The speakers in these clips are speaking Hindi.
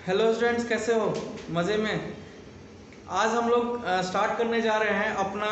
हेलो स्टूडेंट्स, कैसे हो? मज़े में? आज हम लोग स्टार्ट करने जा रहे हैं अपना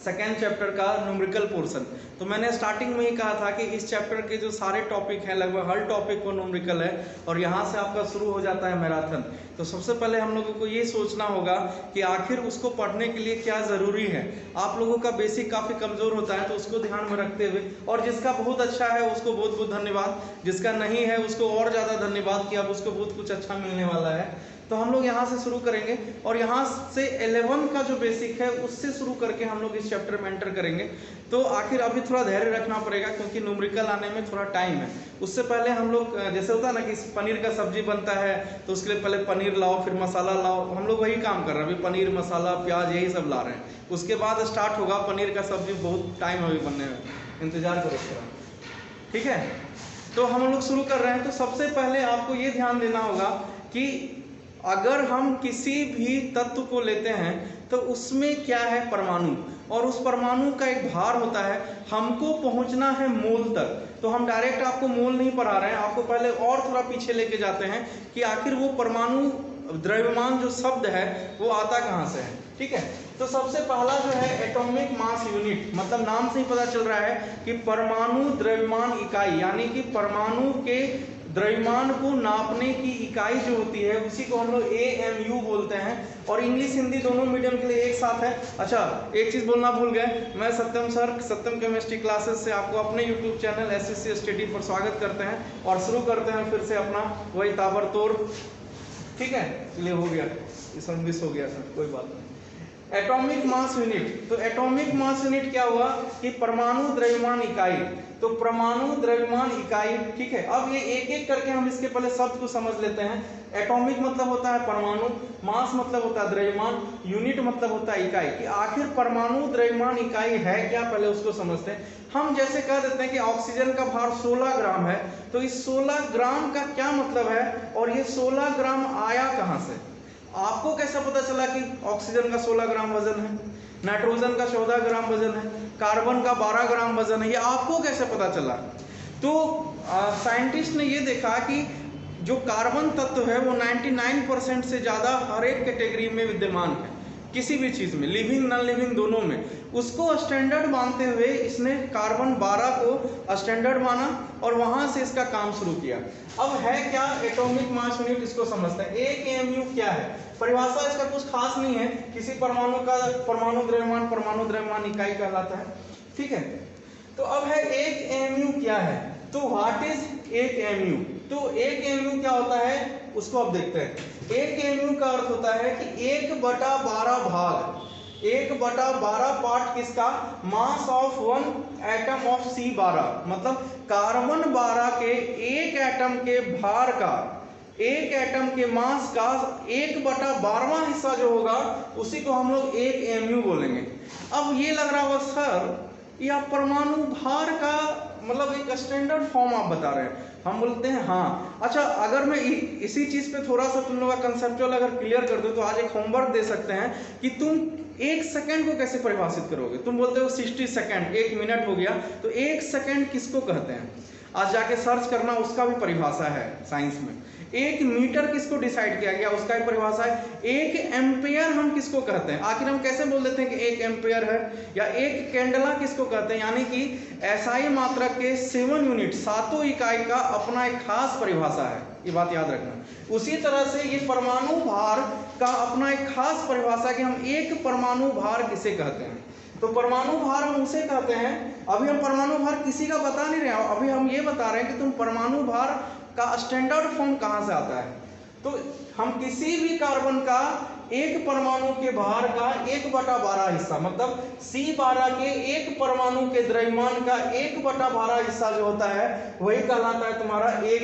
सेकेंड चैप्टर का न्यूमेरिकल पोर्शन। तो मैंने स्टार्टिंग में ही कहा था कि इस चैप्टर के जो सारे टॉपिक हैं, लगभग हर टॉपिक को न्यूमेरिकल है और यहाँ से आपका शुरू हो जाता है मैराथन। तो सबसे पहले हम लोगों को ये सोचना होगा कि आखिर उसको पढ़ने के लिए क्या ज़रूरी है। आप लोगों का बेसिक काफ़ी कमज़ोर होता है, तो उसको ध्यान में रखते हुए, और जिसका बहुत अच्छा है उसको बहुत बहुत धन्यवाद, जिसका नहीं है उसको और ज़्यादा धन्यवाद कि अब उसको बहुत कुछ अच्छा मिलने वाला है। तो हम लोग यहाँ से शुरू करेंगे और यहाँ से 11 का जो बेसिक है उससे शुरू करके हम लोग इस चैप्टर में एंटर करेंगे। तो आखिर अभी थोड़ा धैर्य रखना पड़ेगा क्योंकि न्यूमेरिकल आने में थोड़ा टाइम है। उससे पहले हम लोग जैसे होता है ना कि पनीर का सब्जी बनता है तो उसके लिए पहले पनीर लाओ, फिर मसाला लाओ। हम लोग वही काम कर रहे हैं, अभी पनीर, मसाला, प्याज यही सब ला रहे हैं। उसके बाद स्टार्ट होगा पनीर का सब्जी, बहुत टाइम है अभी बनने में, इंतजार करो थोड़ा, ठीक है। तो हम लोग शुरू कर रहे हैं। तो सबसे पहले आपको ये ध्यान देना होगा कि अगर हम किसी भी तत्व को लेते हैं तो उसमें क्या है, परमाणु, और उस परमाणु का एक भार होता है। हमको पहुंचना है मोल तक। तो हम डायरेक्ट आपको मोल नहीं पढ़ा रहे हैं, आपको पहले और थोड़ा पीछे लेके जाते हैं कि आखिर वो परमाणु द्रव्यमान जो शब्द है वो आता कहाँ से है, ठीक है। तो सबसे पहला जो है एटॉमिक मास यूनिट, मतलब नाम से ही पता चल रहा है कि परमाणु द्रव्यमान इकाई, यानी कि परमाणु के द्रव्यमान को नापने की इकाई जो होती है उसी को हम लोग AMU बोलते हैं। और इंग्लिश हिंदी दोनों मीडियम के लिए एक साथ है। अच्छा, एक चीज़ बोलना भूल गए, मैं सत्यम सर, सत्यम केमिस्ट्री क्लासेस से आपको अपने YouTube चैनल SSC स्टडी पर स्वागत करते हैं और शुरू करते हैं फिर से अपना वही ताबड़तोड़, ठीक है। चलिए, हो गया, इस मिस हो गया सर, कोई बात नहीं। एटॉमिक मास यूनिट, तो एटॉमिक मास यूनिट क्या हुआ कि परमाणु द्रव्यमान इकाई। तो परमाणु द्रव्यमान इकाई, ठीक है। अब ये एक एक करके हम इसके पहले शब्द को समझ लेते हैं। एटॉमिक मतलब होता है परमाणु, मास मतलब होता है द्रव्यमान, यूनिट मतलब होता है इकाई। कि आखिर परमाणु द्रव्यमान इकाई है क्या, पहले उसको समझते हैं। हम जैसे कह देते हैं कि ऑक्सीजन का भार 16 ग्राम है, तो इस 16 ग्राम का क्या मतलब है और ये 16 ग्राम आया कहाँ से? आपको कैसा पता चला कि ऑक्सीजन का 16 ग्राम वजन है, नाइट्रोजन का 14 ग्राम वजन है, कार्बन का 12 ग्राम वजन है, ये आपको कैसे पता चला? तो साइंटिस्ट ने ये देखा कि जो कार्बन तत्व है वो 99% से ज़्यादा हर एक कैटेगरी में विद्यमान है, किसी भी चीज़ में, लिविंग नॉन लिविंग दोनों में। उसको स्टैंडर्ड मानते हुए इसने कार्बन 12 को स्टैंडर्ड माना और वहाँ से इसका काम शुरू किया। अब है क्या एटॉमिक मास यूनिट, इसको समझते हैं। AMU क्या है? परिभाषा इसका कुछ खास नहीं है, किसी परमाणु का परमाणु द्रव्यमान इकाई कहलाता है, ठीक है। तो अब है 1 क्या है? तो व्हाट इज 1 तो 1 क्या होता है उसको अब देखते हैं। 1 का अर्थ होता है कि 1/12 भाग, 1/12 पार्ट किसका? Mass of 1 atom of C12, मतलब कार्बन 12 के एक एटम के भार का, एक एटम के मास का 1/12वां हिस्सा जो होगा उसी को हम लोग 1 बोलेंगे। अब ये लग रहा होगा सर या परमाणु भार का मतलब एक स्टैंडर्ड फॉर्म आप बता रहे हैं। हम बोलते हैं हाँ। अच्छा, अगर मैं इसी चीज पे थोड़ा सा तुम लोग का कंसेप्चुअल अगर क्लियर कर दूं तो आज एक होमवर्क दे सकते हैं कि तुम 1 सेकंड को कैसे परिभाषित करोगे। तुम बोलते हो 60 सेकंड, 1 मिनट हो गया, तो 1 सेकंड किसको कहते हैं? आज जाके सर्च करना, उसका भी परिभाषा है साइंस में। 1 मीटर किसको डिसाइड किया गया, उसका भी परिभाषा है। 1 एम्पेयर हम किसको कहते हैं? आखिर हम कैसे बोल देते हैं कि 1 एम्पेयर है? या 1 कैंडला किसको कहते हैं? यानी कि SI मात्रक के 7 यूनिट, 7 इकाई का अपना एक खास परिभाषा है, ये बात याद रखना। उसी तरह से ये परमाणु भार का अपना एक खास परिभाषा है कि हम एक परमाणु भार किसे कहते हैं। तो परमाणु भार हम उसे कहते हैं। अभी हम परमाणु भार किसी का बता नहीं रहे हैं, अभी हम ये बता रहे हैं कि तुम परमाणु भार का स्टैंडर्ड फॉर्म कहाँ से आता है। तो हम किसी भी कार्बन का एक परमाणु के भार का 1/12 हिस्सा, मतलब C12 के एक परमाणु के द्रव्यमान का 1/12 हिस्सा जो होता है वही कहलाता है तुम्हारा 1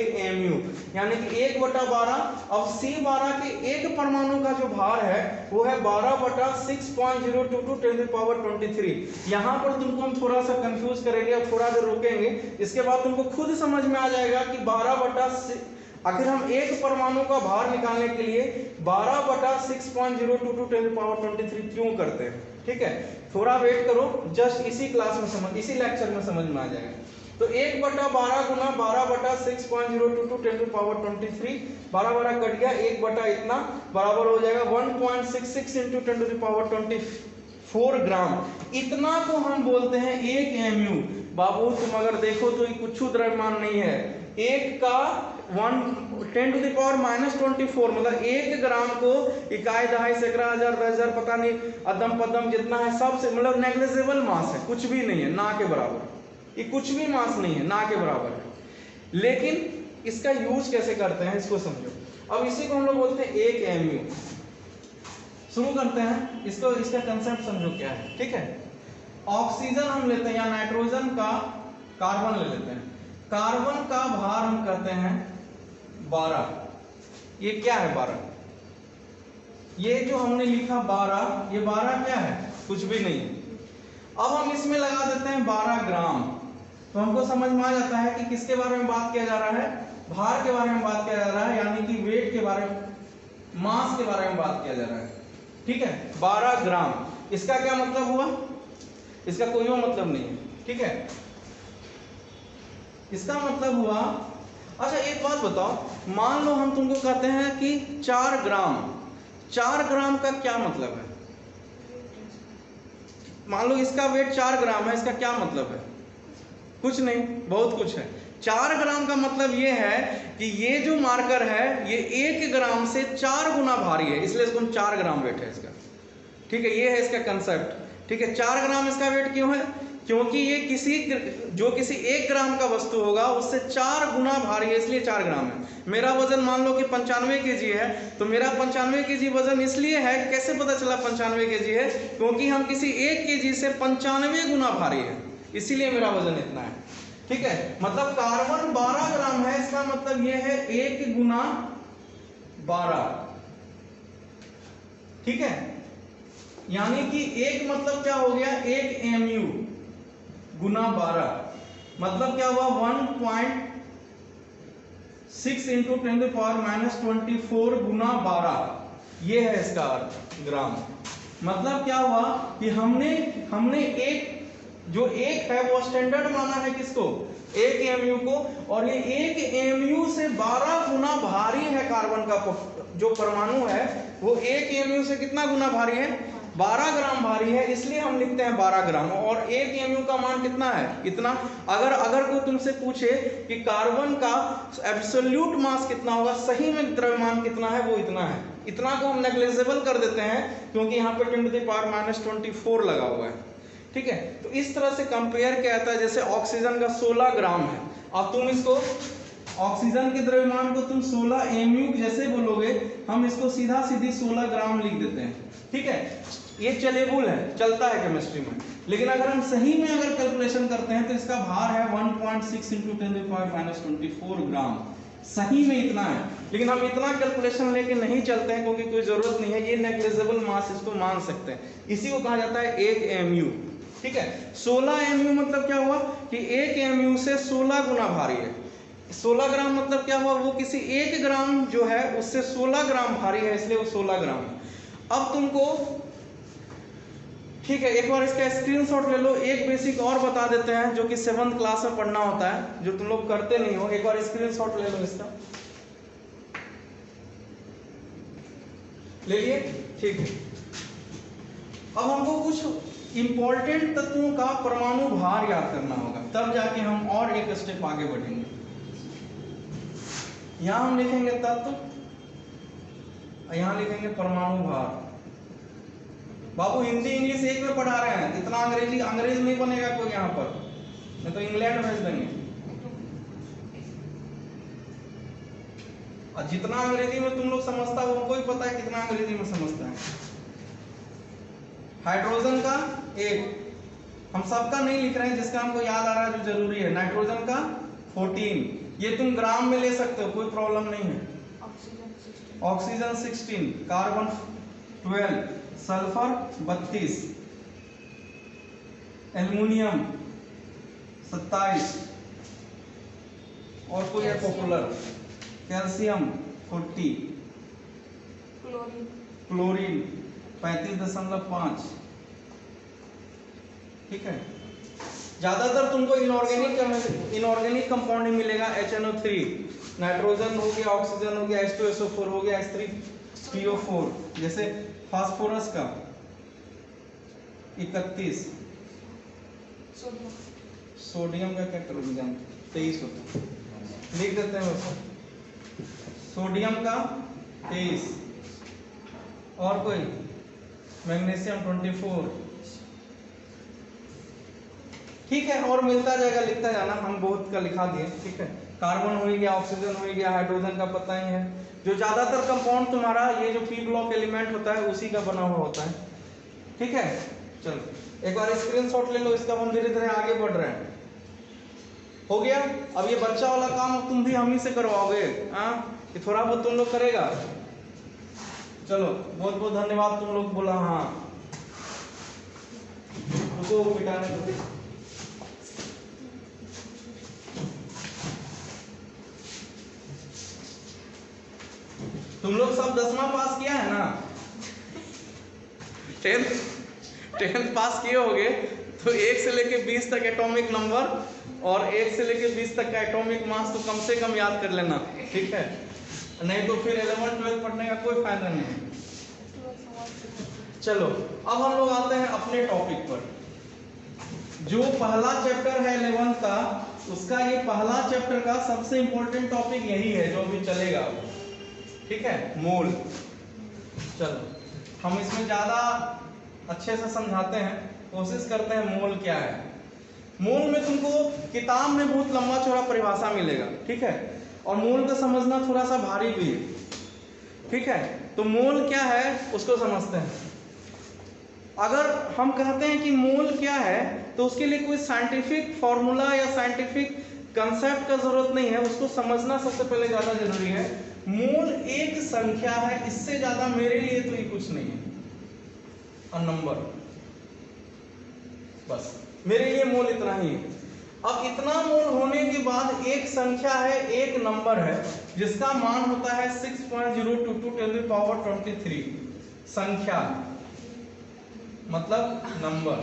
यानी कि 1/12। अब C12 के एक परमाणु का जो भार है वो है 12/6.022 10⁻23। यहाँ पर तुमको हम थोड़ा सा कंफ्यूज करेंगे और थोड़ा देर रोकेंगे, इसके बाद तुमको खुद समझ में आ जाएगा कि 12 आखिर हम एक परमाणु का भार निकालने के लिए 12/6.022 10⁻23 क्यों करते हैं, ठीक है। थोड़ा वेट करो, जस्ट इसी क्लास में समझ, इसी लेक्चर में समझ में आ जाएगा। तो 1/12 गुना 12/6.022 10⁻23, 12 कट गया, 1/ इतना बराबर हो जाएगा 1.66 × 10⁻24 ग्राम। इतना को हम बोलते हैं 1 mu। बाबू तुम अगर देखो तो ये कुछ द्रव्यमान नहीं है, 1 का 10⁻24 मतलब 1 ग्राम को इकाई, दहाई, सैकड़ा, हजार, 10,000 पता नहीं अदम पदम जितना है सबसे मतलब नेग्लिजिबल मास है, कुछ भी नहीं है, ना के बराबर। ये कुछ भी मास नहीं है, ना के बराबर है। लेकिन इसका यूज कैसे करते हैं इसको समझो। अब इसी को हम लोग बोलते हैं 1 mu। शुरू करते हैं इसको, इसका कंसेप्ट समझो क्या है। ठीक है, ऑक्सीजन हम लेते हैं या नाइट्रोजन का कार्बन ले लेते हैं, कार्बन का भार हम करते हैं 12। ये क्या है 12? ये जो हमने लिखा 12, ये 12 क्या है? कुछ भी नहीं। अब हम इसमें लगा देते हैं 12 ग्राम, तो हमको समझ में आ जाता है कि किसके बारे में बात किया जा रहा है, भार के बारे में बात किया जा रहा है, यानी कि वेट के बारे में, मास के बारे में बात किया जा रहा है। ठीक है, 12 ग्राम। इसका क्या मतलब हुआ? इसका कोई मतलब नहीं है। ठीक है, इसका मतलब हुआ, अच्छा एक बात बताओ, मान लो हम तुमको कहते हैं कि 4 ग्राम, 4 ग्राम का क्या मतलब है? मान लो इसका वेट 4 ग्राम है, इसका क्या मतलब है? कुछ नहीं, बहुत कुछ है। 4 ग्राम का मतलब ये है कि ये जो मार्कर है ये 1 ग्राम से 4 गुना भारी है, इसलिए इसको 4 ग्राम वेट है इसका। ठीक है, ये है इसका कंसेप्ट। ठीक है, 4 ग्राम इसका वेट क्यों है? क्योंकि ये किसी 1 ग्राम का वस्तु होगा उससे 4 गुना भारी है, इसलिए 4 ग्राम है। मेरा वजन मान लो कि 95 kg है, तो मेरा 95 kg वजन इसलिए है, कैसे पता चला 95 kg है? क्योंकि हम किसी 1 kg से 95 गुना भारी है, इसीलिए मेरा वजन इतना है। ठीक है, मतलब कार्बन 12 ग्राम है, इसका मतलब ये है 1 गुना 12। ठीक है, यानी कि 1 मतलब क्या हो गया? 1 mu गुना 12, मतलब क्या हुआ? 1.6 × 10⁻24 गुना 12। ये है इसका अर्थ ग्राम। मतलब क्या हुआ कि हमने एक जो 1 है वो स्टैंडर्ड माना है किसको? 1 mu को, और ये 1 mu से 12 गुना भारी है। कार्बन का जो परमाणु है वो 1 mu से कितना गुना भारी है? 12 ग्राम भारी है, इसलिए हम लिखते हैं 12 ग्राम। और 1 mu का मान कितना है? इतना। अगर कोई तुमसे पूछे कि कार्बन का एब्सोल्यूट मास कितना होगा, सही में द्रव्यमान कितना है, वो इतना है। इतना को हम नेग्लिजिबल कर देते हैं क्योंकि यहाँ पे 10⁻24 लगा हुआ है। ठीक है, तो इस तरह से कंपेयर किया जाता है। जैसे ऑक्सीजन का 16 ग्राम है, अब तुम इसको ऑक्सीजन के द्रव्यमान को तुम 16 mu जैसे बोलोगे, हम इसको सीधा सीधी 16 ग्राम लिख देते हैं। ठीक है, ये चलेबुल है, चलता है केमिस्ट्री में। लेकिन अगर हम सही में अगर कैलकुलेशन करते हैं तो इसका भार है 1.6 × 10⁻24 ग्राम। सही में इतना है, लेकिन हम इतना कैलकुलेशन लेके नहीं चलते हैं क्योंकि कोई जरूरत नहीं है। ये नेग्लिजिबल मास, इसको मान सकते हैं, इसी को कहा जाता है 1 mu। ठीक है, 16 mu मतलब क्या हुआ कि 1 mu से 16 गुना भारी है। 16 ग्राम मतलब क्या हुआ? वो किसी 1 ग्राम जो है उससे 16 ग्राम भारी है, इसलिए वो 16 ग्राम है। अब तुमको, ठीक है, एक बार इसका स्क्रीनशॉट ले लो। एक बेसिक और बता देते हैं जो कि 7th क्लास में पढ़ना होता है, जो तुम लोग करते नहीं हो। एक बार स्क्रीनशॉट ले लो इसका, ले लिए? ठीक है, अब हमको कुछ इंपॉर्टेंट तत्वों का परमाणु भार याद करना होगा, तब जाके हम और एक स्टेप आगे बढ़ेंगे। यहां हम लिखेंगे तत्व, यहां लिखेंगे परमाणु भार। बाबू हिंदी इंग्लिश एक में पढ़ा रहे हैं, इतना अंग्रेज नहीं बनेगा कोई यहाँ पर, नहीं तो इंग्लैंड भेज देंगे। और जितना अंग्रेजी में तुम लोग समझता हो, हमको ही पता है कितना अंग्रेजी में समझता है। हाइड्रोजन का 1, हम सबका नहीं लिख रहे हैं, जिसका हमको याद आ रहा है जो जरूरी है। नाइट्रोजन का 14, ये तुम ग्राम में ले सकते हो, कोई प्रॉब्लम नहीं है। ऑक्सीजन 16, कार्बन 12, सल्फर 32, एल्युमिनियम 27, और कोई है पॉपुलर, कैल्शियम 40, क्लोरीन 35.5। ठीक है, ज्यादातर तुमको इनऑर्गेनिक कंपाउंड ही मिलेगा, HNO3, नाइट्रोजन हो गया, ऑक्सीजन हो गया, H2SO4 हो गया, H3PO4, जैसे फास्फोरस का 31, सोडियम का क्या करोगे जान 23 होता है, लिख देते हैं उसको, सोडियम का 23, और कोई मैग्नीशियम 24, ठीक है, और मिलता जाएगा, लिखता जाना, हम बहुत का लिखा दिए, ठीक है। कार्बन हो गया, ऑक्सीजन हो गया, हाइड्रोजन का पता ही है। जो ज्यादातर कंपाउंड तुम्हारा ये जो पी ब्लॉक एलिमेंट होता है उसी का बना हुआ होता है, ठीक है। चलो एक बार स्क्रीनशॉट ले लो इसका, हम धीरे धीरे आगे बढ़ रहे हैं। हो गया। अब ये बच्चा वाला काम तुम भी हम ही से करवाओगे, हाँ, ये थोड़ा बहुत तुम लोग करेगा। चलो बहुत बहुत धन्यवाद, तुम लोग बोला हाँ, उसको मिटाने दो। तुम लोग सब 10वां पास किया है ना, 10th पास किए होगे, तो 1 से लेके 20 तक एटॉमिक नंबर और 1 से लेके 20 तक का एटॉमिक मास तो कम से कम याद कर लेना, ठीक है, नहीं तो फिर 11th-12th पढ़ने का कोई फायदा नहीं है। चलो अब हम लोग आते हैं अपने टॉपिक पर। जो पहला चैप्टर है 11th का, उसका ये पहला चैप्टर का सबसे इंपॉर्टेंट टॉपिक यही है जो अभी चलेगा, ठीक है, मोल। चलो हम इसमें ज्यादा अच्छे से समझाते हैं, कोशिश करते हैं मोल क्या है। मोल में तुमको किताब में बहुत लंबा चौड़ा परिभाषा मिलेगा, ठीक है, और मोल को समझना थोड़ा सा भारी भी है, ठीक है। तो मोल क्या है उसको समझते हैं। अगर हम कहते हैं कि मोल क्या है तो उसके लिए कोई साइंटिफिक फॉर्मूला या साइंटिफिक कंसेप्ट का जरूरत नहीं है, उसको समझना सबसे पहले ज्यादा जरूरी है। मोल एक संख्या है, इससे ज्यादा मेरे लिए तो ये कुछ नहीं है, नंबर, बस मेरे लिए मोल इतना ही है। अब इतना मोल होने के बाद एक संख्या है, एक नंबर है जिसका मान होता है 6.022 × 10⁻23, संख्या मतलब नंबर,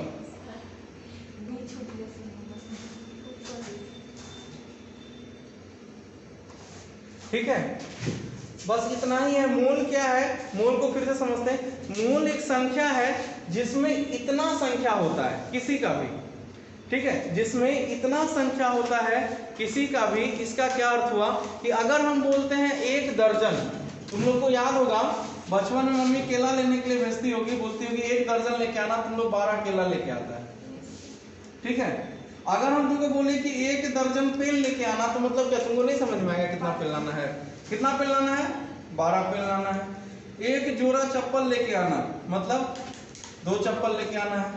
ठीक है, बस इतना ही है। मोल क्या है, मोल को फिर से समझते हैं। मोल एक संख्या है जिसमें इतना संख्या होता है किसी का भी, ठीक है, जिसमें इतना संख्या होता है किसी का भी। इसका क्या अर्थ हुआ कि अगर हम बोलते हैं 1 दर्जन, तुम लोग को याद होगा बचपन में मम्मी केला लेने के लिए भेजती होगी, बोलती होगी 1 दर्जन लेके आना, तुम लोग 12 केला लेके आता है, ठीक है। अगर हम तुमको बोले कि 1 दर्जन पेन लेके आना, तो मतलब क्या तुमको नहीं समझ में आएगा कितना पेन लाना है, कितना पेन लाना है, 12 पेन लाना है। 1 जोड़ा चप्पल लेके आना, मतलब 2 चप्पल लेके आना है,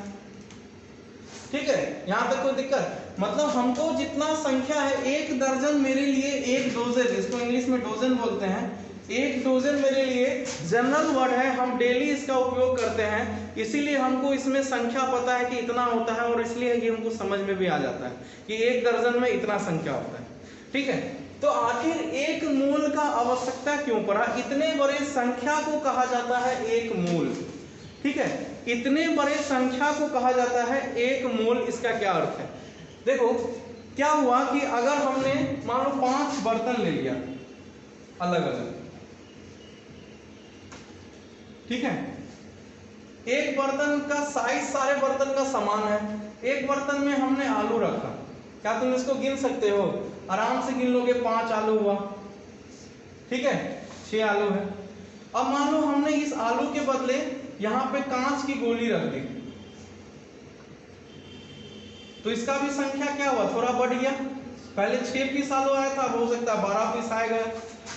ठीक है। यहां तक कोई दिक्कत? मतलब हमको जितना संख्या है, 1 दर्जन मेरे लिए 1 डोजन, इसको इंग्लिश में डोजन बोलते हैं। 1 डोजन मेरे लिए जनरल वर्ड है, हम डेली इसका उपयोग करते हैं, इसीलिए हमको इसमें संख्या पता है कि इतना होता है, और इसलिए ये हमको समझ में भी आ जाता है कि 1 दर्जन में इतना संख्या होता है, ठीक है। तो आखिर एक मोल का आवश्यकता क्यों पड़ा? इतने बड़े संख्या को कहा जाता है एक मोल, ठीक है, इतने बड़े संख्या को कहा जाता है एक मोल। इसका क्या अर्थ है? देखो क्या हुआ कि अगर हमने मान लो 5 बर्तन ले लिया अलग अलग, ठीक है, एक बर्तन का साइज सारे बर्तन का समान है। एक बर्तन में हमने आलू रखा, क्या तुम इसको गिन सकते हो? आराम से गिन लोगे, 5 आलू हुआ, ठीक है, 6 आलू है। अब मान लो हमने इस आलू के बदले यहां पे कांच की गोली रख दी, तो इसका भी संख्या क्या हुआ, थोड़ा बढ़ गया। पहले 6 पीस आलू आया था, अब हो सकता है 12 पीस आएगा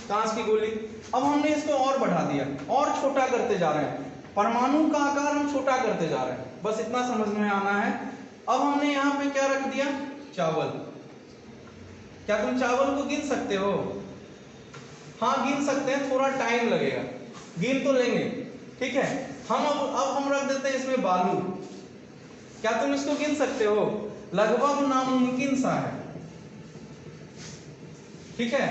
कांच की गोली। अब हमने इसको और बढ़ा दिया, और छोटा करते जा रहे हैं, परमाणु का आकार हम छोटा करते जा रहे हैं, बस इतना समझ में आना है। अब हमने यहाँ पे क्या रख दिया, चावल। क्या तुम चावल को गिन सकते हो? हाँ गिन सकते हैं, थोड़ा टाइम लगेगा, गिन तो लेंगे, ठीक है। हम अब हम रख देते हैं इसमें बालू। क्या तुम इसको गिन सकते हो? लगभग नामुमकिन सा है, ठीक है।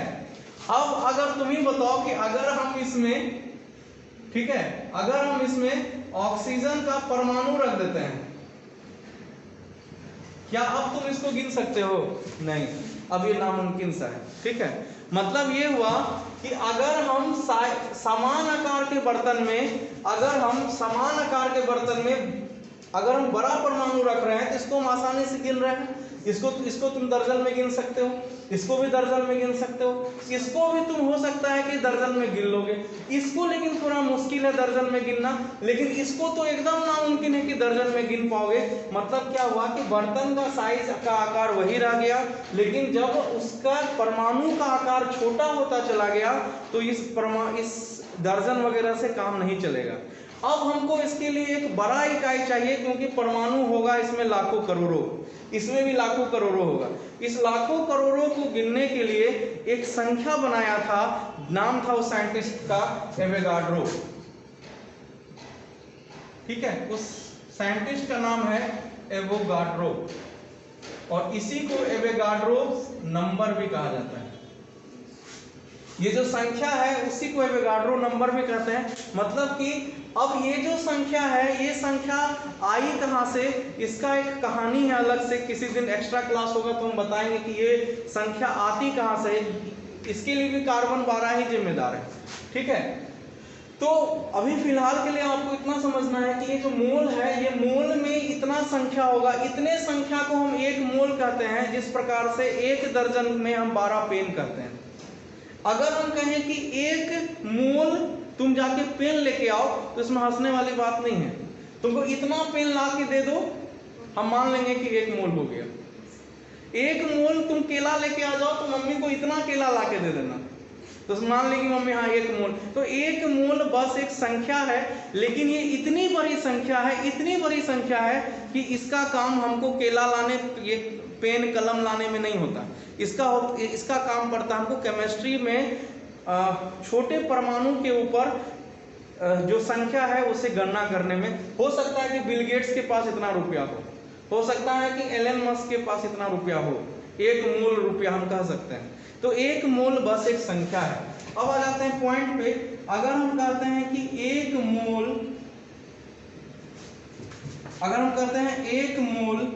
अब अगर तुम ही बताओ कि अगर हम इसमें, ठीक है, अगर हम इसमें ऑक्सीजन का परमाणु रख देते हैं, क्या अब तुम इसको गिन सकते हो? नहीं, अब ये नामुमकिन सा है। ठीक है, मतलब ये हुआ कि अगर हम समान आकार के बर्तन में, अगर हम बड़ा परमाणु रख रहे हैं तो इसको हम आसानी से गिन रहे हैं। इसको तुम दर्जन में गिन सकते हो, इसको भी दर्जन में गिन सकते हो, इसको भी तुम हो सकता है कि दर्जन में गिन लोगे, इसको लेकिन थोड़ा मुश्किल है दर्जन में गिनना, लेकिन इसको तो एकदम नामुमकिन है कि दर्जन में गिन पाओगे। मतलब क्या हुआ कि बर्तन का साइज का आकार वही रह गया, लेकिन जब उसका परमाणु का आकार छोटा होता चला गया तो इस दर्जन वगैरह से काम नहीं चलेगा। अब हमको इसके लिए एक बड़ा इकाई चाहिए, क्योंकि परमाणु होगा इसमें लाखों करोड़ों, इसमें भी लाखों करोड़ों होगा। इस लाखों करोड़ों को गिनने के लिए एक संख्या बनाया था, नाम था उस साइंटिस्ट का एवोगाड्रो। ठीक है, उस साइंटिस्ट का नाम है एवोगाड्रो, और इसी को एवोगाड्रो नंबर भी कहा जाता है। ये जो संख्या है उसी को एवोगाड्रो नंबर भी कहते हैं। मतलब कि अब ये जो संख्या है, ये संख्या आई कहाँ से, इसका एक कहानी है अलग से। किसी दिन एक्स्ट्रा क्लास होगा तो हम बताएंगे कि ये संख्या आती कहाँ से। इसके लिए भी कार्बन 12 ही जिम्मेदार है। ठीक है, तो अभी फिलहाल के लिए आपको इतना समझना है कि ये जो मोल है, ये मोल में इतना संख्या होगा, इतने संख्या को हम एक मोल कहते हैं। जिस प्रकार से एक दर्जन में हम 12 पेन कहते हैं। अगर हम कहें कि एक मोल तुम जाके पेन लेके आओ तो इसमें हंसने वाली बात नहीं है। तुमको इतना पेन ला के दे दो, हम मान लेंगे कि एक मोल हो गया। एक मोल तुम केला लेके आ जाओ तो मम्मी को इतना केला ला के दे देना, तो मान लेगी मम्मी हाँ एक मोल। तो एक मोल बस एक संख्या है, लेकिन ये इतनी बड़ी संख्या है, इतनी बड़ी संख्या है कि इसका काम हमको केला लाने, ये पेन कलम लाने में नहीं होता। इसका काम पड़ता है हमको केमिस्ट्री में छोटे परमाणु के ऊपर जो संख्या है उसे गणना करने में। हो सकता है कि बिल गेट्स के पास इतना रुपया हो सकता है कि एलन मस्क के पास इतना रुपया हो, एक मोल रुपया हम कह सकते हैं। तो एक मोल बस एक संख्या है। अब आ जाते हैं पॉइंट पे। अगर हम कहते हैं कि एक मोल, अगर हम कहते हैं एक मोल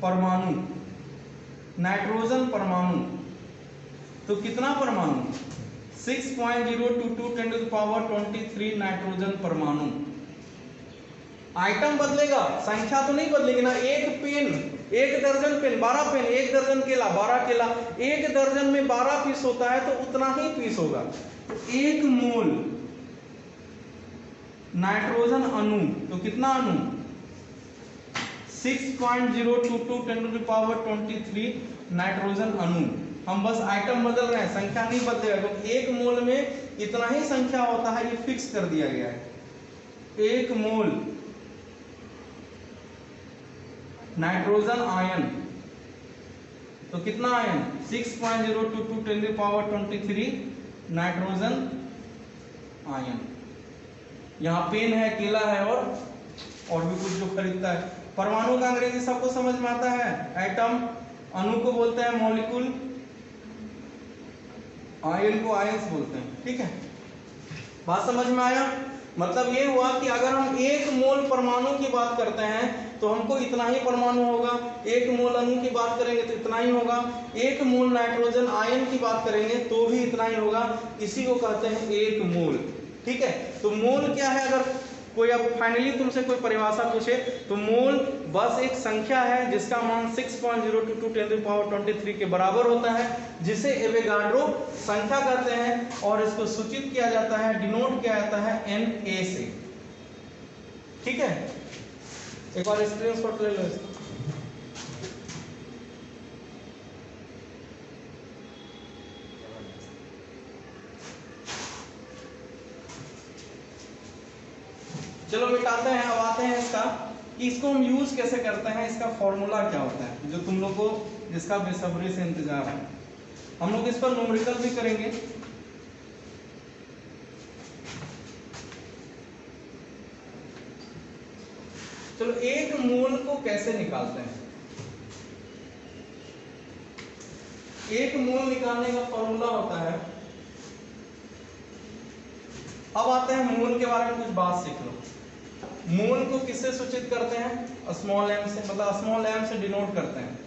परमाणु, नाइट्रोजन परमाणु, तो कितना परमाणु? 6.022 10 to the power 23 नाइट्रोजन परमाणु। आइटम बदलेगा, संख्या तो नहीं बदलेगी ना। एक पेन, एक दर्जन पेन 12 पेन, एक दर्जन केला 12 केला, एक दर्जन में 12 पीस होता है तो उतना ही पीस होगा। तो एक मोल नाइट्रोजन अणु, तो कितना अणु? 6.022 10 to the power 23 नाइट्रोजन अणु। हम बस आइटम बदल रहे हैं, संख्या नहीं बदलेगा, क्योंकि एक मोल में इतना ही संख्या होता है, ये फिक्स कर दिया गया है। एक मोल नाइट्रोजन आयन, तो कितना ion? 6.022 10 to the power 23 nitrogen ion. यहाँ पेन है, केला है, और भी कुछ जो खरीदता है। परमाणु का अंग्रेजी सबको समझ में आता है, एटम। अणु को बोलते हैं मॉलिक्यूल, आयन को आयंस बोलते हैं। ठीक है, बात समझ में आया? मतलब ये हुआ कि अगर हम एक मोल परमाणु की बात करते हैं तो हमको इतना ही परमाणु होगा, एक मोल अणु की बात करेंगे तो इतना ही होगा, एक मोल नाइट्रोजन आयन की बात करेंगे तो भी इतना ही होगा। इसी को कहते हैं एक मोल। ठीक है, तो मोल क्या है? अगर कोई अब फाइनली तुमसे कोई परिभाषा पूछे तो मोल बस एक संख्या है जिसका मान 6.022 10 to the power 23 के बराबर होता है, जिसे एवोगाड्रो संख्या कहते हैं, और इसको सूचित किया जाता है, डिनोट किया जाता है Na से। ठीक है, एक बार स्क्रीनशॉट ले लो इसका। चलो मिटाते हैं। अब आते हैं इसका कि इसको हम यूज कैसे करते हैं, इसका फॉर्मूला क्या होता है, जो तुम लोग को जिसका बेसब्री से इंतजार है। हम लोग इस पर न्यूमेरिकल भी करेंगे। चलो एक मोल को कैसे निकालते हैं। एक मोल निकालने का फॉर्मूला होता है। अब आते हैं मोल के बारे में कुछ बात सीख लो। मोल को किससे सूचित करते हैं? स्मॉल m से, मतलब स्मॉल m से डिनोट करते हैं।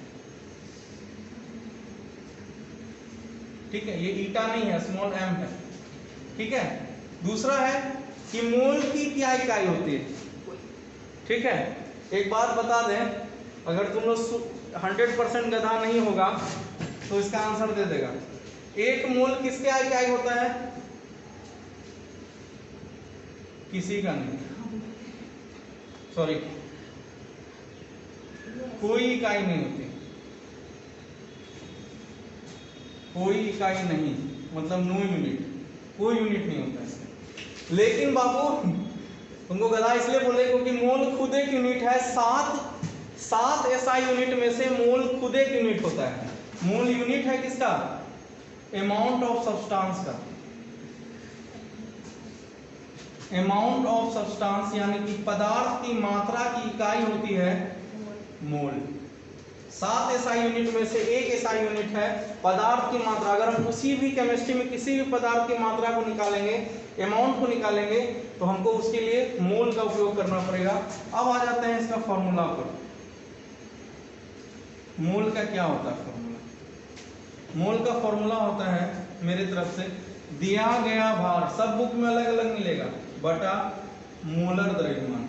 ठीक है, ये ईटा नहीं है, स्मॉल m है। ठीक है, दूसरा है कि मोल की क्या इकाई होती है। ठीक है, एक बात बता दें, अगर तुम लोग 100% गधा नहीं होगा तो इसका आंसर दे देगा। एक मोल किसके इकाई होता है? किसी का नहीं, सॉरी, कोई इकाई नहीं होती, कोई इकाई नहीं, मतलब नो यूनिट, कोई यूनिट नहीं होता इसमें। लेकिन बाबू तुमको गधा इसलिए बोले क्योंकि मोल खुद एक यूनिट है। 7 एसआई यूनिट में से मोल खुद एक यूनिट होता है। मोल यूनिट है किसका? अमाउंट ऑफ सब्सटेंस का। अमाउंट ऑफ सब्सटेंस यानी कि पदार्थ की मात्रा की इकाई होती है मोल। 7 एसआई यूनिट में से एक एसआई यूनिट है पदार्थ की मात्रा। अगर हम किसी भी केमिस्ट्री में किसी भी पदार्थ की मात्रा को निकालेंगे, अमाउंट को निकालेंगे, तो हमको उसके लिए मोल का उपयोग करना पड़ेगा। अब आ जाते हैं इसका फॉर्मूला पर। मोल का क्या होता है फॉर्मूला? मोल का फॉर्मूला होता है मेरी तरफ से, दिया गया भार, सब बुक में अलग अलग मिलेगा, बटा मोलर द्रव्यमान।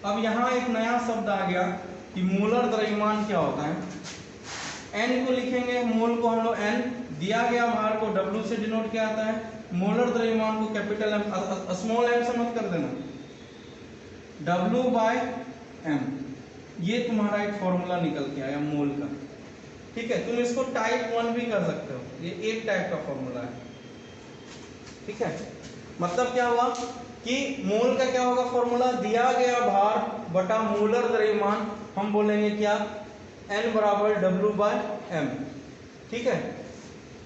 अब यहां एक नया शब्द आ गया कि मोलर द्रव्यमान क्या होता है। एन को लिखेंगे, मोल को हम लोग एन, दिया गया भार को डब्ल्यू से डिनोट किया जाता है, मोलर द्रव्यमान को कैपिटल एम, स्मॉल एम से मत कर देना, डब्ल्यू बाय एम। ये तुम्हारा एक फॉर्मूला निकल के आया मोल का। ठीक है, तुम इसको टाइप 1 भी कर सकते हो, ये एक टाइप का फॉर्मूला है। ठीक है, मतलब क्या हुआ कि मोल का क्या होगा फॉर्मूला? दिया गया भार बटा मोलर द्रव्यमान, हम बोलेंगे क्या? N बराबर W बाय M। ठीक है,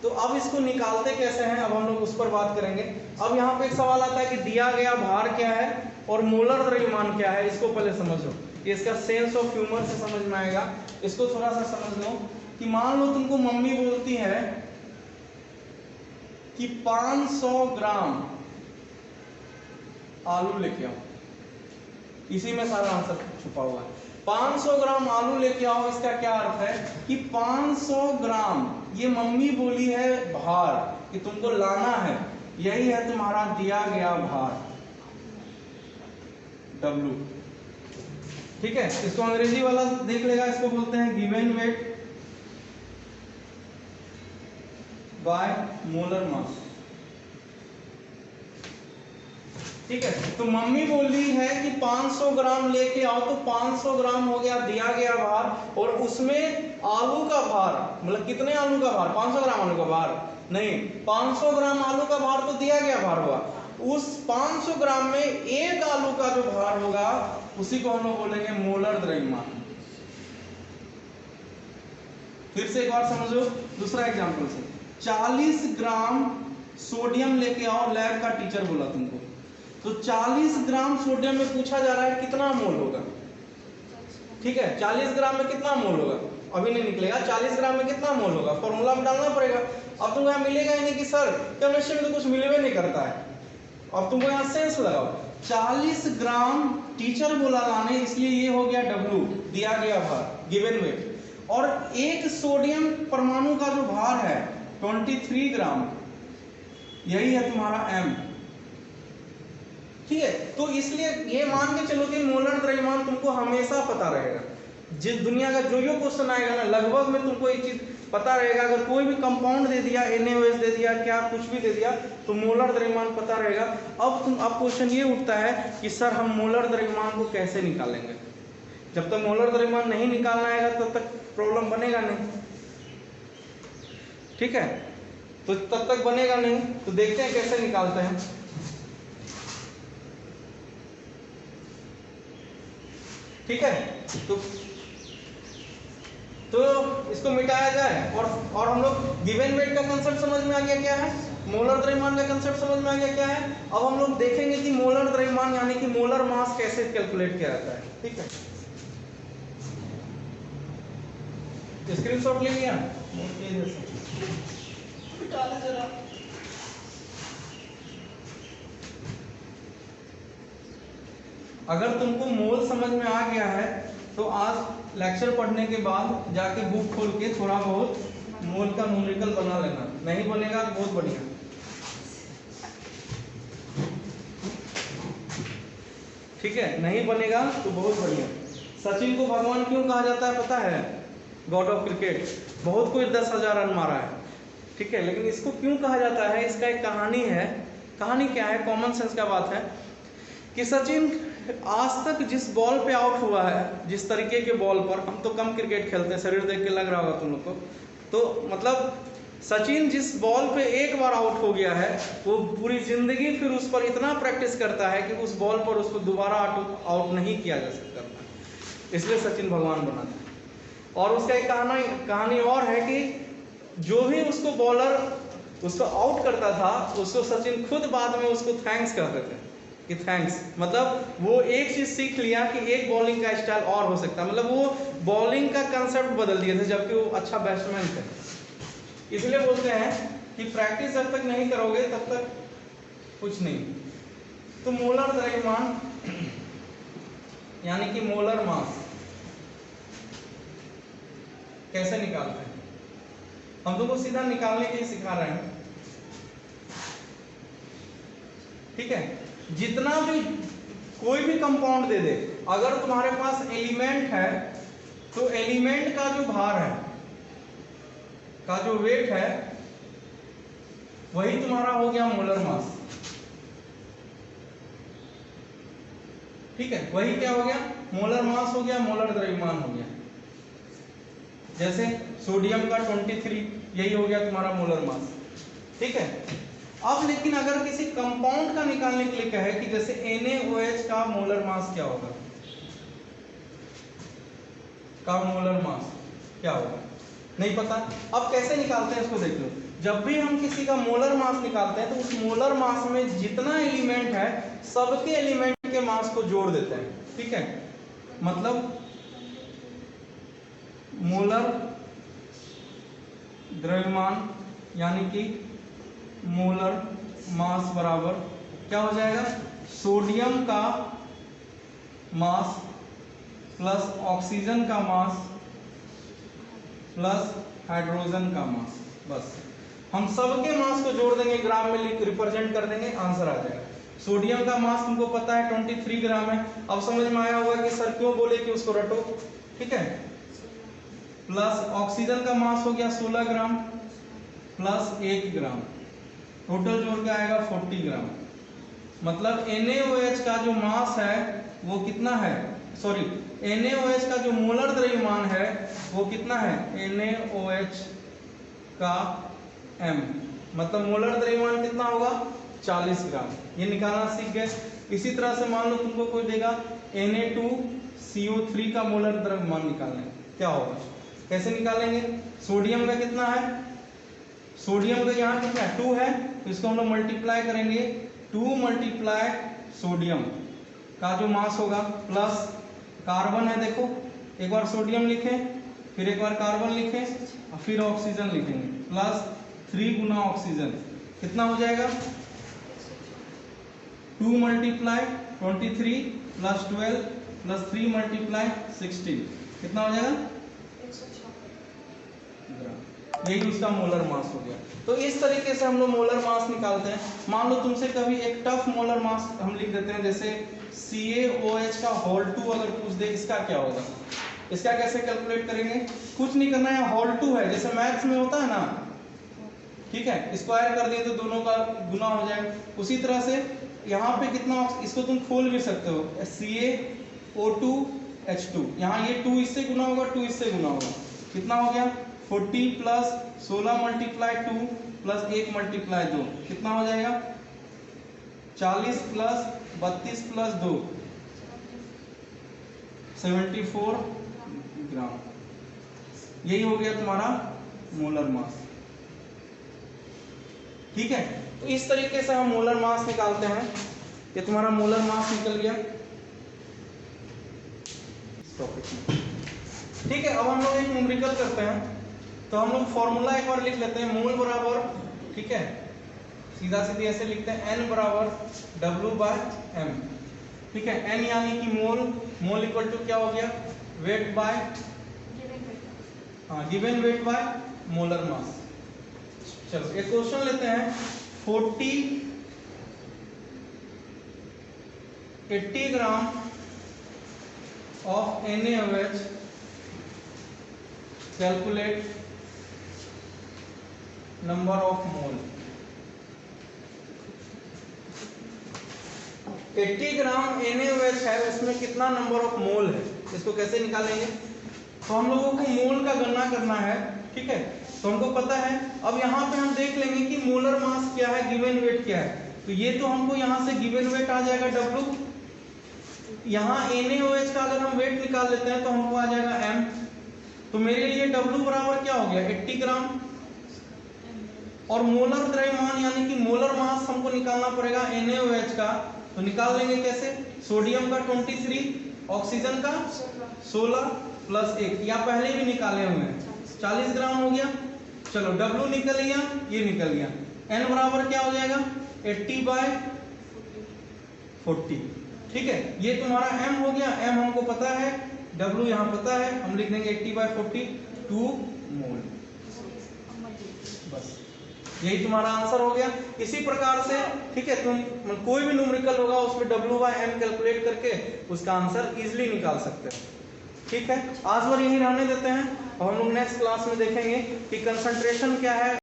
तो अब इसको निकालते कैसे हैं, अब हम लोग उस पर बात करेंगे। अब यहाँ पे एक सवाल आता है कि दिया गया भार क्या है और मोलर द्रव्यमान क्या है, इसको पहले समझो। ये इसका सेंस ऑफ ह्यूमर से समझ में आएगा। इसको थोड़ा सा समझ लो कि मान लो तुमको मम्मी बोलती है कि 500 ग्राम आलू लेके आओ, इसी में सारा आंसर छुपा हुआ है। 500 ग्राम आलू लेके आओ, इसका क्या अर्थ है कि 500 ग्राम ये मम्मी बोली है भार कि तुमको लाना है, यही है तुम्हारा दिया गया भार W। ठीक है, इसको अंग्रेजी वाला देख लेगा, इसको बोलते हैं given weight by molar mass. ठीक है, तो मम्मी बोली है कि 500 ग्राम लेके आओ, तो 500 ग्राम हो गया दिया गया भार, और उसमें आलू का भार, मतलब कितने आलू का भार? 500 ग्राम आलू का भार नहीं, 500 ग्राम आलू का भार तो दिया गया भार हुआ। उस 500 ग्राम में एक आलू का जो भार होगा उसी को हम लोग बोलेंगे मोलर द्रव्यमान। फिर से एक बार समझो, दूसरा एग्जांपल से, 40 ग्राम सोडियम लेके आओ, लैब का टीचर बोला तुमको, तो 40 ग्राम सोडियम में पूछा जा रहा है कितना मोल होगा। ठीक है, 40 ग्राम में कितना मोल होगा अभी नहीं निकलेगा, 40 ग्राम में कितना मोल होगा फॉर्मूला में डालना पड़ेगा। अब तुमको यहाँ मिलेगा ही नहीं कि सर केमिस्ट्री में तो कुछ मिलवे नहीं करता है। अब तुमको यहाँ सेंस लगाओ, 40 ग्राम टीचर बोला लाने, इसलिए ये हो गया W, दिया गया भार, गिवन वेट, और एक सोडियम परमाणु का जो भार है 23 ग्राम, यही है तुम्हारा M। ठीक है, तो इसलिए ये मान के चलो कि मोलर द्रव्यमान तुमको हमेशा पता रहेगा। जिस दुनिया का जो क्वेश्चन आएगा ना, लगभग में तुमको एक चीज पता रहेगा। अगर कोई भी कंपाउंड दे दिया, NaOH दे दिया, क्या कुछ भी दे दिया, तो मोलर द्रव्यमान पता रहेगा। अब क्वेश्चन ये उठता है कि सर हम मोलर द्रव्यमान को कैसे निकालेंगे? जब तक मोलर द्रव्यमान नहीं निकालना आएगा तब तक प्रॉब्लम बनेगा नहीं। ठीक है, तो तब तक बनेगा नहीं, तो देखते हैं कैसे निकालते हैं। ठीक है, तो इसको मिटाया जाए, और हम लोग गिवन वेट का कंसेप्ट समझ में आ गया क्या है, मोलर द्रव्यमान का कंसेप्ट समझ में आ गया क्या है। अब हम लोग देखेंगे कि मोलर द्रव्यमान यानी कि मोलर मास कैसे कैलकुलेट किया जाता है। ठीक है, स्क्रीनशॉट ले लिया, जरा अगर तुमको मोल समझ में आ गया है तो आज लेक्चर पढ़ने के बाद जाके बुक खोल के थोड़ा बहुत मोल का न्यूमेरिकल बना लेना। नहीं बनेगा तो बहुत बढ़िया। ठीक है, नहीं बनेगा तो बहुत बढ़िया। सचिन को भगवान क्यों कहा जाता है पता है? God of cricket. बहुत कोई 10,000 रन मारा है, ठीक है, लेकिन इसको क्यों कहा जाता है? इसका एक कहानी है। कहानी क्या है? कॉमन सेंस का बात है कि सचिन आज तक जिस बॉल पे आउट हुआ है, जिस तरीके के बॉल पर, हम तो कम क्रिकेट खेलते हैं, शरीर देख के लग रहा होगा तुम लोग को, तो मतलब सचिन जिस बॉल पे एक बार आउट हो गया है वो पूरी जिंदगी फिर उस पर इतना प्रैक्टिस करता है कि उस बॉल पर उसको दोबारा आउट नहीं किया जा सकता। इसलिए सचिन भगवान बना था। और उसका एक कहानी और है कि जो भी उसको बॉलर उसको आउट करता था उसको सचिन खुद बाद में उसको थैंक्स कहते थे कि थैंक्स। मतलब वो एक चीज सीख लिया कि एक बॉलिंग का स्टाइल और हो सकता है, मतलब वो बॉलिंग का कंसेप्ट बदल दिए थे, जबकि वो अच्छा बैट्समैन थे। इसलिए बोलते हैं कि प्रैक्टिस जब तक नहीं करोगे तब तक कुछ नहीं। तो मोलर द्रव्यमान यानी कि मोलर मास कैसे निकालते हैं? हम तुमको सीधा निकालने के लिए सिखा रहे हैं, ठीक है। जितना भी कोई भी कंपाउंड दे दे, अगर तुम्हारे पास एलिमेंट है तो एलिमेंट का जो भार है, का जो वेट है, वही तुम्हारा हो गया मोलर मास। ठीक है, वही क्या हो गया? मोलर मास हो गया, मोलर द्रव्यमान हो गया। जैसे सोडियम का 23, यही हो गया तुम्हारा मोलर मास। ठीक है, अब लेकिन अगर किसी कंपाउंड का निकालने के लिए कहे कि जैसे NaOH का मोलर मास क्या होगा, का मोलर मास क्या होगा, नहीं पता। अब कैसे निकालते हैं इसको देख लो। जब भी हम किसी का मोलर मास निकालते हैं तो उस मोलर मास में जितना एलिमेंट है सबके एलिमेंट के मास को जोड़ देते हैं। ठीक है, मतलब मोलर द्रव्यमान यानी कि मोलर मास बराबर क्या हो जाएगा? सोडियम का मास प्लस ऑक्सीजन का मास प्लस हाइड्रोजन का मास। बस हम सबके मास को जोड़ देंगे, ग्राम में रिप्रेजेंट कर देंगे, आंसर आ जाएगा। सोडियम का मास तुमको पता है 23 ग्राम है। अब समझ में आया होगा कि सर क्यों बोले कि उसको रटो। ठीक है, प्लस ऑक्सीजन का मास हो गया 16 ग्राम प्लस 1 ग्राम, टोटल जोड़ के आएगा 40 ग्राम। मतलब NaOH का जो मास है वो कितना है, सॉरी NaOH का जो मोलर द्रव्यमान है वो कितना है? NaOH का m, मतलब मोलर द्रव्यमान कितना होगा? 40 ग्राम। ये निकालना सीख गए। इसी तरह से मान लो तुमको कोई देगा Na2CO3 का मोलर द्रव्यमान निकालना है, क्या होगा? कैसे निकालेंगे? सोडियम का कितना है? सोडियम का यहाँ कितना है? 2 है, तो इसको हम लोग मल्टीप्लाई करेंगे। 2 मल्टीप्लाई सोडियम का जो मास होगा प्लस कार्बन है, देखो एक बार सोडियम लिखें, फिर एक बार कार्बन लिखें और फिर ऑक्सीजन लिखेंगे, प्लस 3 गुना ऑक्सीजन, कितना हो जाएगा? 2 मल्टीप्लाई 23 प्लस 12 प्लस 3 मल्टीप्लाई 16, कितना हो जाएगा? यही उसका मोलर मास हो गया। तो इस तरीके से हम लोग मोलर मास निकालते हैं। मान लो तुमसे कभी एक टफ मोलर मास हम लिख देते हैं, जैसे CaOH का होल 2 अगर पूछ दे, इसका क्या होगा? इसका कैसे कैलकुलेट करेंगे? कुछ नहीं करना है, होल 2 है, जैसे मैथ्स में होता है ना, ठीक है, स्क्वायर कर दिए तो दोनों का गुना हो जाएगा। उसी तरह से यहाँ पे कितना, इसको तुम खोल भी सकते हो, CaO2H2, यहाँ ये 2 इससे गुना होगा, 2 इससे गुना होगा, कितना हो गया? 40 प्लस 16 मल्टीप्लाई 2 प्लस 1 मल्टीप्लाई 2, कितना हो जाएगा? 40 प्लस 32 प्लस 2 74 ग्राम। यही हो गया तुम्हारा मोलर मास। ठीक है, तो इस तरीके से हम मोलर मास निकालते हैं। ये तुम्हारा मोलर मास निकल गया टॉपिक में। ठीक है, अब हम लोग एक न्यूमेरिकल करते हैं। तो हम लोग फॉर्मूला एक बार लिख लेते हैं, मोल बराबर, ठीक है, सीधा सीधी ऐसे लिखते हैं, N बराबर W/M। ठीक है, n यानी कि मोल, मोल इक्वल टू क्या हो गया, वेट बाय, हाँ given weight by molar mass. चलो एक क्वेश्चन लेते हैं, 80 gram of NaOH, calculate number of mole. 80 gram NaOH है, उसमें कितना नंबर ऑफ मोल है, इसको कैसे निकालेंगे? तो हम लोगों को मोल का गणना करना है, ठीक है, तो हमको पता है। अब यहाँ पे हम देख लेंगे कि मोलर मास क्या है, गिवन वेट क्या है। तो ये तो हमको यहाँ से गिवन वेट आ जाएगा W, यहाँ NaOH का अगर हम वेट निकाल लेते हैं तो हमको आ जाएगा M। तो मेरे लिए W बराबर क्या हो गया, 80 ग्राम, और मोलर द्रव्यमान यानी कि मोलर मास हमको निकालना पड़ेगा NaOH का। तो निकाल लेंगे कैसे, सोडियम का 23, ऑक्सीजन का 16 प्लस 1, या पहले भी निकाले हुए हैं, 40 ग्राम हो गया। चलो W निकल गया, ये निकल गया, N बराबर क्या हो जाएगा, 80/40, ठीक है। ये तुम्हारा M हो गया, M हमको पता है, W यहाँ पता है, हम लिख देंगे 80/40 2 मोल। बस यही तुम्हारा आंसर हो गया। इसी प्रकार से, ठीक है, तुम कोई भी न्यूमेरिकल होगा उसमें W/M कैलकुलेट करके उसका आंसर इजीली निकाल सकते हैं, ठीक है। आज बार यही रहने देते हैं और हम लोग नेक्स्ट क्लास में देखेंगे कि कंसंट्रेशन क्या है।